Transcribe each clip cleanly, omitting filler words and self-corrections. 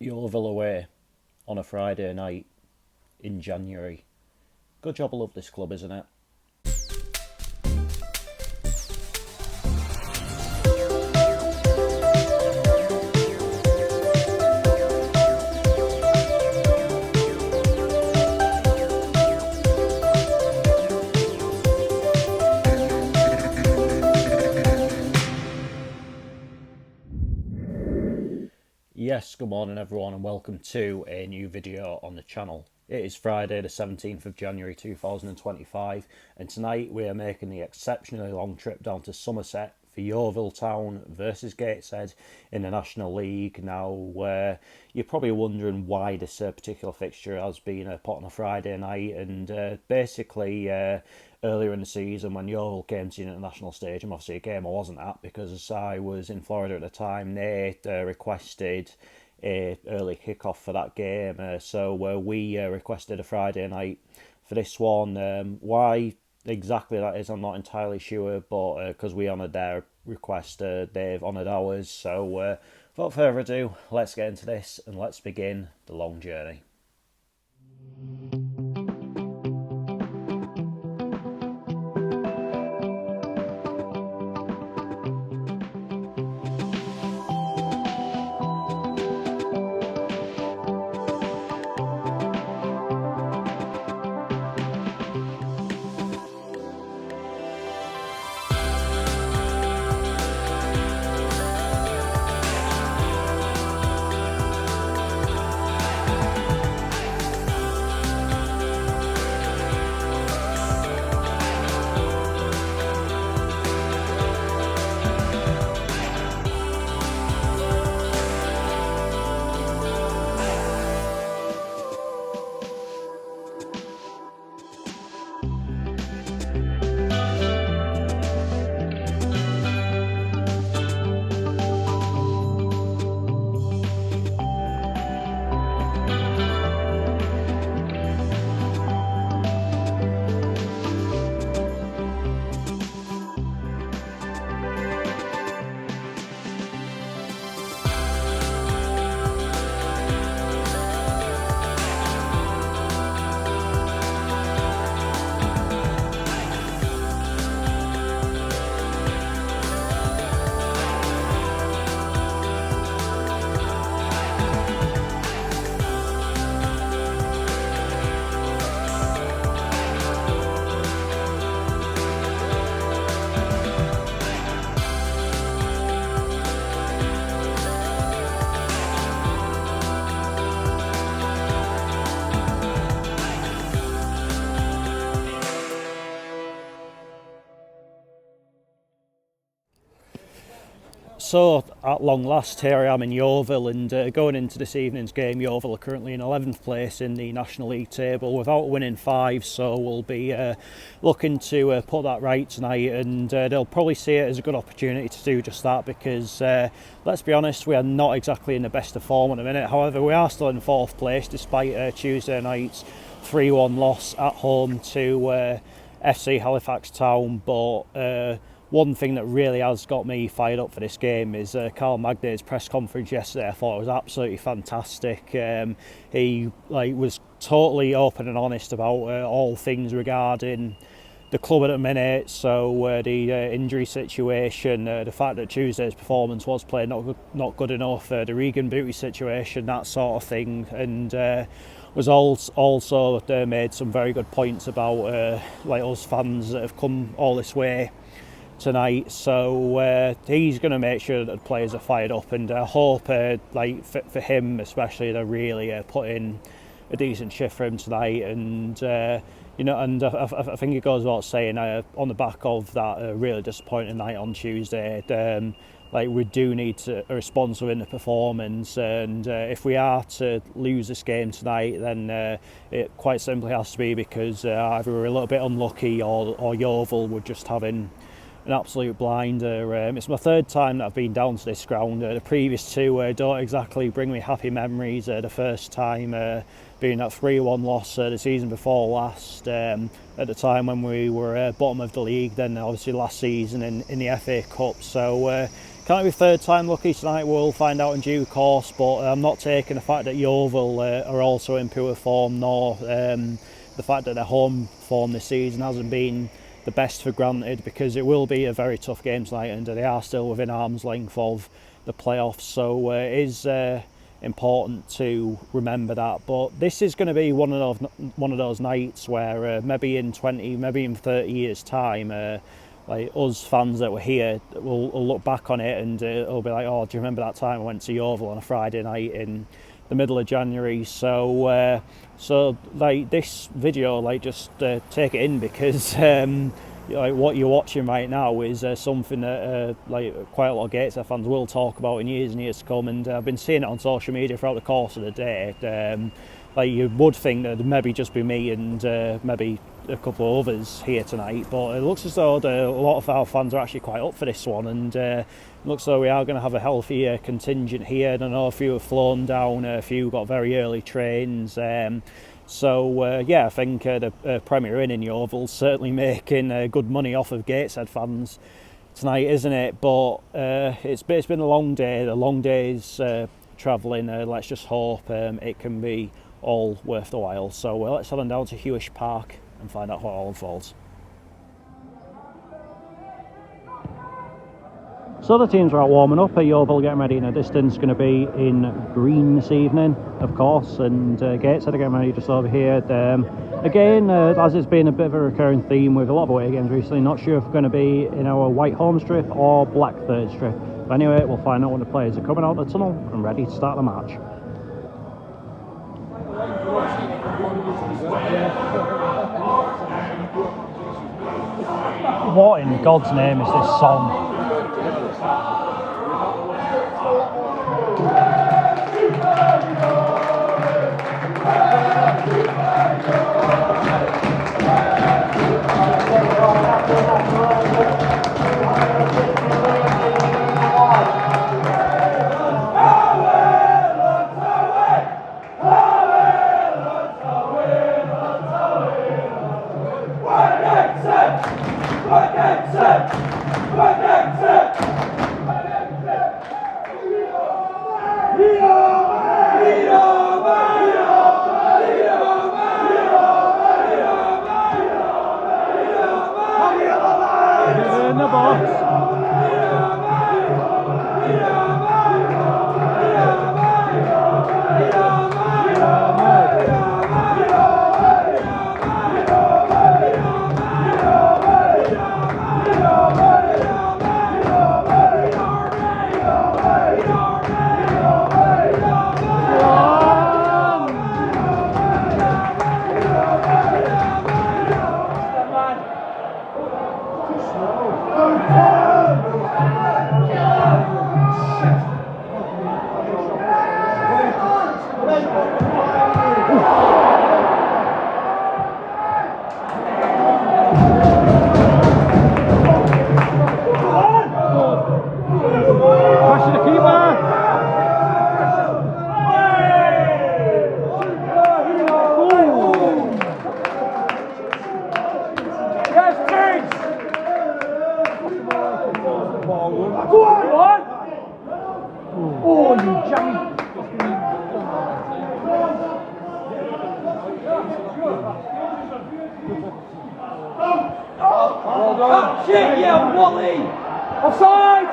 Yeovil away on a Friday night in January. Good job I love this club, isn't it? Yes, good morning everyone and welcome to a new video on the channel. It is Friday the 17th of January 2025 and tonight we are making the exceptionally long trip down to Somerset for Yeovil Town versus Gateshead in the National League. Now you're probably wondering why this particular fixture has been put on a Friday night, and basically earlier in the season when Yeovil came to the international stage, and obviously a game I wasn't at because I was in Florida at the time, they requested a early kickoff for that game, so we requested a Friday night for this one. Why exactly that is, I'm not entirely sure, but because we honoured their request, they've honoured ours. So without further ado, let's get into this and let's begin the long journey. So at long last, here I am in Yeovil, and going into this evening's game, Yeovil are currently in 11th place in the National League table without winning 5, so we'll be looking to put that right tonight, and they'll probably see it as a good opportunity to do just that because let's be honest, we are not exactly in the best of form at the minute. However, we are still in 4th place despite Tuesday night's 3-1 loss at home to FC Halifax Town, but one thing that really has got me fired up for this game is Carl Magnay's press conference yesterday. I thought it was absolutely fantastic. He was totally open and honest about all things regarding the club at the minute, so the injury situation, the fact that Tuesday's performance was played not good enough, the Regan Booty situation, that sort of thing, and was also made some very good points about us fans that have come all this way tonight. So he's going to make sure that the players are fired up, and I hope for him especially, they're really put in a decent shift for him tonight, and and I think it goes without saying, on the back of that really disappointing night on Tuesday, we do need a response within the performance, and if we are to lose this game tonight, then it quite simply has to be because either we're a little bit unlucky or Yeovil were just having an absolute blinder. It's my 3rd time that I've been down to this ground. The previous 2 don't exactly bring me happy memories. The first time being that 3-1 loss the season before last, at the time when we were bottom of the league, then obviously last season in the FA Cup. So Can't be third time lucky tonight. We'll find out in due course, but I'm not taking the fact that Yeovil are also in poor form, nor the fact that their home form this season hasn't been the best for granted, because it will be a very tough game tonight and they are still within arm's length of the playoffs, so it is important to remember that. But this is going to be one of those nights where maybe in 20, maybe in 30 years time, like us fans that were here will look back on it and it'll be like, oh, do you remember that time I went to Yeovil on a Friday night in the middle of January? So like this video, like just take it in, because like what you're watching right now is something that like quite a lot of Gateshead fans will talk about in years and years to come, and I've been seeing it on social media throughout the course of the day. Like you would think that it'd maybe just be me and maybe a couple of others here tonight, but it looks as though a lot of our fans are actually quite up for this one, and it looks though we are going to have a healthy contingent here. And I know a few have flown down, a few got very early trains. So yeah, I think the Premier Inn in Yeovil certainly making good money off of Gateshead fans tonight, isn't it? But it's been a long day. The long days travelling. Let's just hope it can be all worth the while. So let's head on down to Hewish Park and find out how it all unfolds. So the teams are out warming up. Yeovil getting ready in a distance, going to be in green this evening, of course, and Gateshead are getting ready just over here. Again, as it's been a bit of a recurring theme with a lot of away games recently, not sure if we're going to be in our white home strip or black third strip. But anyway, we'll find out when the players are coming out of the tunnel and ready to start the match. What in God's name is this song? Shit, yeah, Wally! Offside!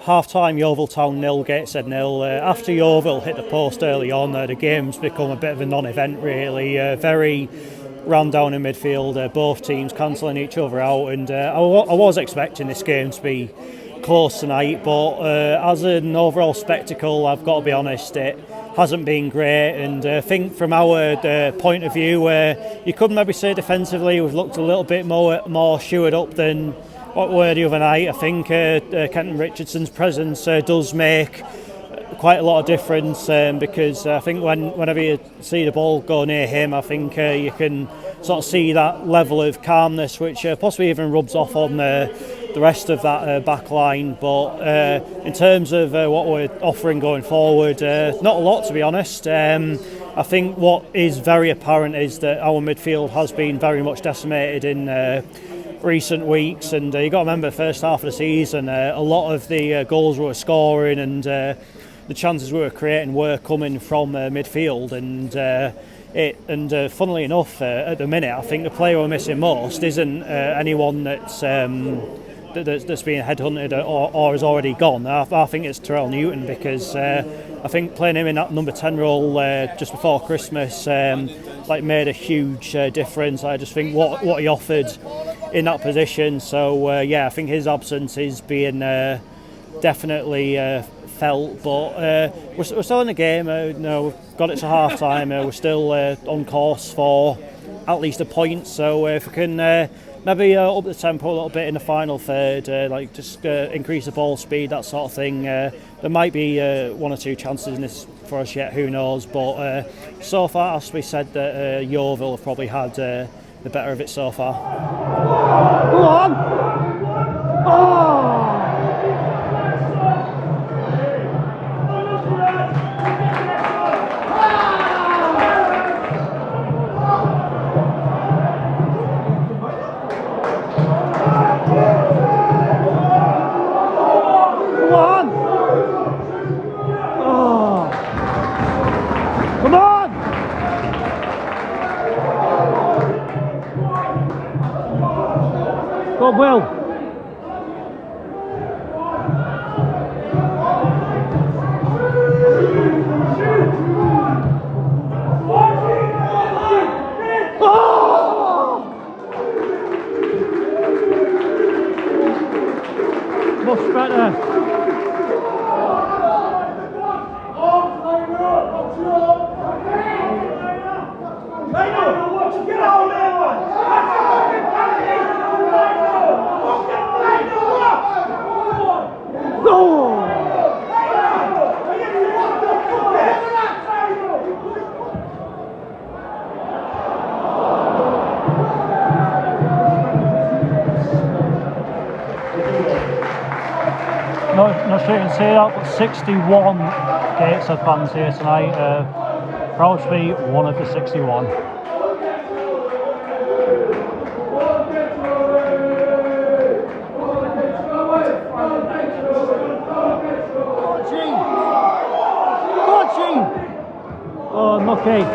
Half-time, Yeovil Town 0, Gateshead 0. After Yeovil hit the post early on, the game's become a bit of a non-event really. Very ran down in midfield, both teams cancelling each other out, and I was expecting this game to be close tonight, but as an overall spectacle, I've got to be honest, it hasn't been great, and I think from our point of view, you could maybe say defensively we've looked a little bit more shored up than what we were the other night. I think Kenton Richardson's presence does make quite a lot of difference, because I think whenever you see the ball go near him, I think you can sort of see that level of calmness, which possibly even rubs off on the rest of that back line. But in terms of what we're offering going forward, not a lot, to be honest. I think what is very apparent is that our midfield has been very much decimated in recent weeks, and you got to remember, first half of the season, a lot of the goals we were scoring and the chances we were creating were coming from midfield, and funnily enough, at the minute, I think the player we're missing most isn't anyone that's being headhunted or has already gone. I think it's Terrell Newton, because I think playing him in that number 10 role just before Christmas made a huge difference. I just think what he offered in that position. So I think his absence is being definitely felt, but we're still in the game. We've got it to half time. We're still on course for at least a point. So if we can maybe up the tempo a little bit in the final third, just increase the ball speed, that sort of thing. There might be one or two chances in this for us yet, who knows. But so far, it has to be said that Yeovil have probably had the better of it so far. Go on! Oh! Go Will. Oh! Much better. Not sure you can say that, but 61 Gateshead fans here tonight. Proud to be one of the 61. Oh, unlucky.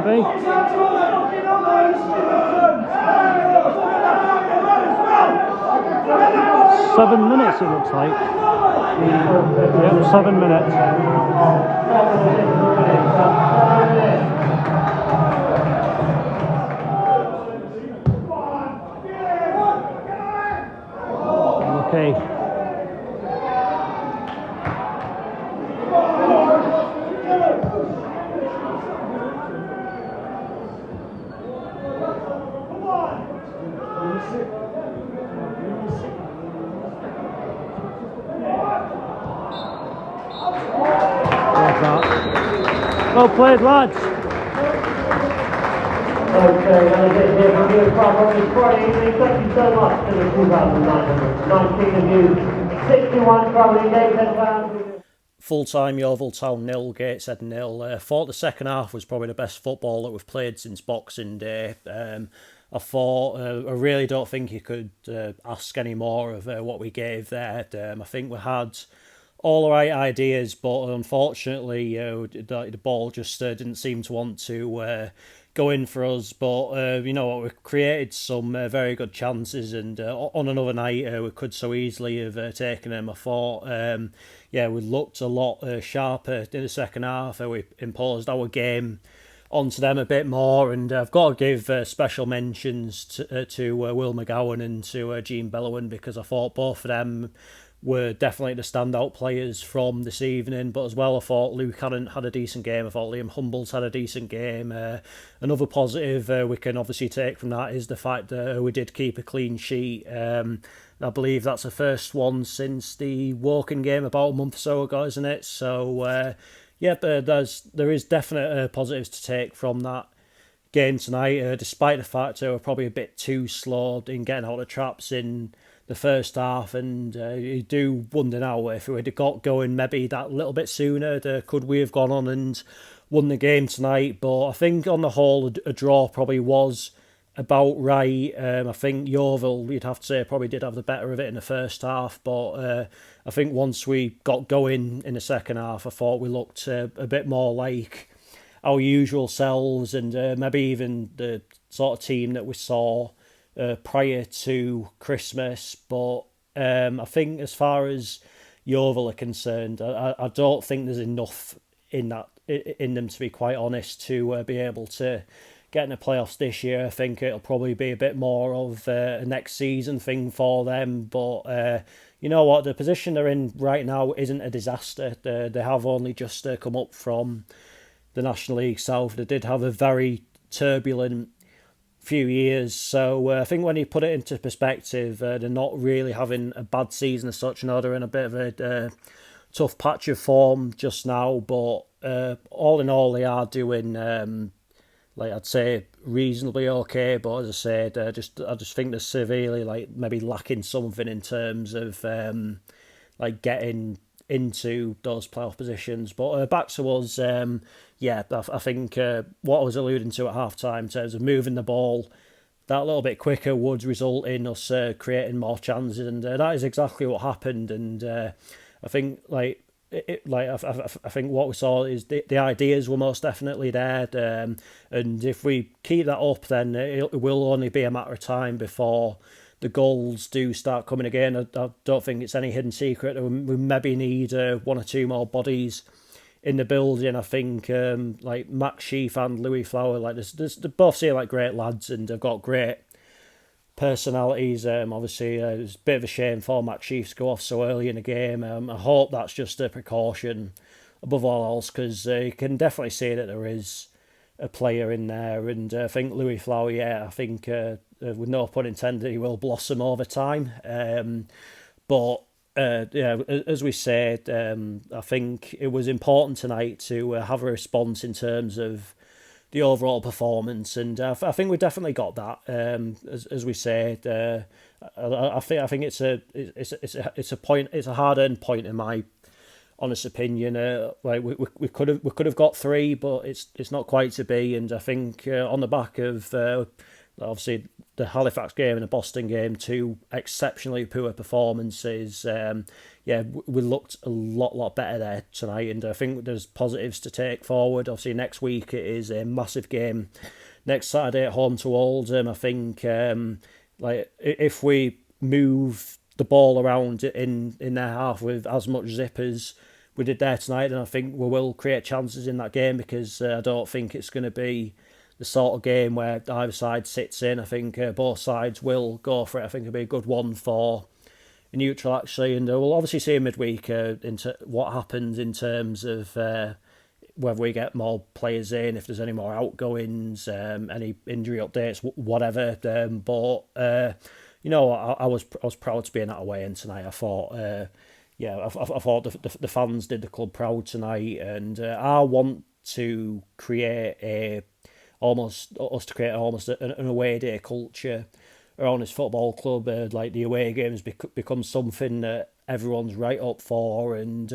Be. 7 minutes it looks like. Yeah, 7 minutes. Okay. Well played, lads. Okay, that is it here from you on this Friday evening. Thank you so much to the 2,919 of you. 61 travelling Gateshead fans. Full-time Yeovil Town 0, Gateshead 0. Thought the second half was probably the best football that we've played since Boxing Day. I thought, I really don't think you could ask any more of what we gave there. I think we had all the right ideas, but unfortunately the ball just didn't seem to want to go in for us. But you know what, we created some very good chances, and on another night we could so easily have taken them. I thought we looked a lot sharper in the second half. We imposed our game onto them a bit more, and I've got to give special mentions to Will McGowan and to Gene Bellowan, because I thought both of them were definitely the standout players from this evening. But as well, I thought Luke hadn't had a decent game. I thought Liam Humbles had a decent game. Another positive we can obviously take from that is the fact that we did keep a clean sheet. I believe that's the first one since the Woking game about a month or so ago, isn't it? So but there is definite positives to take from that game tonight, despite the fact we're probably a bit too slow in getting out of traps in the first half, and you do wonder now if we had got going maybe that little bit sooner, could we have gone on and won the game tonight? But I think on the whole a draw probably was about right. I think Yeovil, you'd have to say, probably did have the better of it in the first half, but I think once we got going in the second half, I thought we looked a bit more like our usual selves, and maybe even the sort of team that we saw prior to Christmas. But I think as far as Yeovil are concerned, I don't think there's enough in them, to be quite honest, to be able to get in the playoffs this year. I think it'll probably be a bit more of a next season thing for them. But you know what, the position they're in right now isn't a disaster. They have only just come up from the National League South. They did have a very turbulent few years, so I think when you put it into perspective, they're not really having a bad season as such. No, they're in a bit of a tough patch of form just now, but all in all, they are doing I'd say reasonably okay. But as I said, I just think they're severely maybe lacking something in terms of getting into those playoff positions. But back to us, I think what I was alluding to at half-time in terms of moving the ball that little bit quicker would result in us creating more chances, and that is exactly what happened. And I think I think what we saw is the ideas were most definitely there, and if we keep that up, then it will only be a matter of time before the goals do start coming again. I don't think it's any hidden secret. We maybe need one or two more bodies in the building. I think Max Sheaf and Louis Flower, they both seem like great lads, and they've got great personalities. Obviously, it's a bit of a shame for Max Sheaf to go off so early in the game. I hope that's just a precaution above all else, because you can definitely see that there is a player in there. And I think Louis Flower, I think with no pun intended, he will blossom over time. But as we said, I think it was important tonight to have a response in terms of the overall performance, and I think we definitely got that. As we said, I think it's a point. It's a hard-earned point in my honest opinion. We could have got three, but it's not quite to be. And I think on the back of obviously the Halifax game and the Boston game, two exceptionally poor performances, we looked a lot better there tonight, and I think there's positives to take forward. Obviously next week it is a massive game next Saturday at home to Oldham. I think if we move the ball around in their half with as much zip as we did there tonight, then I think we will create chances in that game, because I don't think it's going to be the sort of game where either side sits in. I think both sides will go for it. I think it'll be a good one for a neutral, actually, and we'll obviously see midweek into what happens in terms of whether we get more players in, if there's any more outgoings, any injury updates, whatever. But I was proud to be in that away end tonight. I thought. I thought the fans did the club proud tonight, and I want to create almost an away day culture around this football club. Like the away games become something that everyone's right up for, and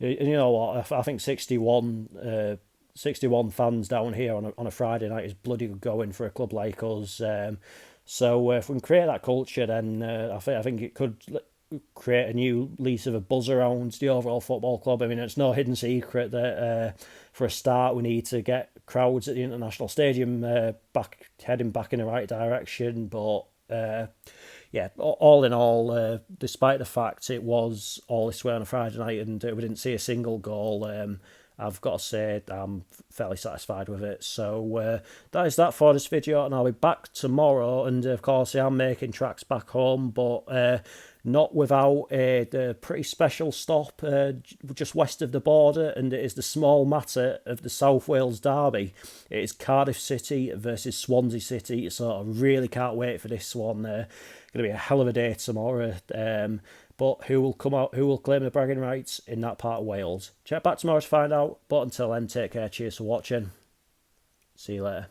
you know what, I think 61 fans down here on a Friday night is bloody good going for a club like us. So if we can create that culture, then I think it could create a new lease of a buzz around the overall football club. I mean, it's no hidden secret that for a start we need to get crowds at the International Stadium heading back in the right direction. But yeah, all in all, despite the fact it was all this way on a Friday night and we didn't see a single goal, I've got to say I'm fairly satisfied with it. So that is that for this video, and I'll be back tomorrow. And of course, I am making tracks back home, but not without the pretty special stop just west of the border, and it is the small matter of the South Wales derby. It is Cardiff City versus Swansea City, so I really can't wait for this one. Going to be a hell of a day tomorrow. But who will come out? Who will claim the bragging rights in that part of Wales? Check back tomorrow to find out. But until then, take care. Cheers for watching. See you later.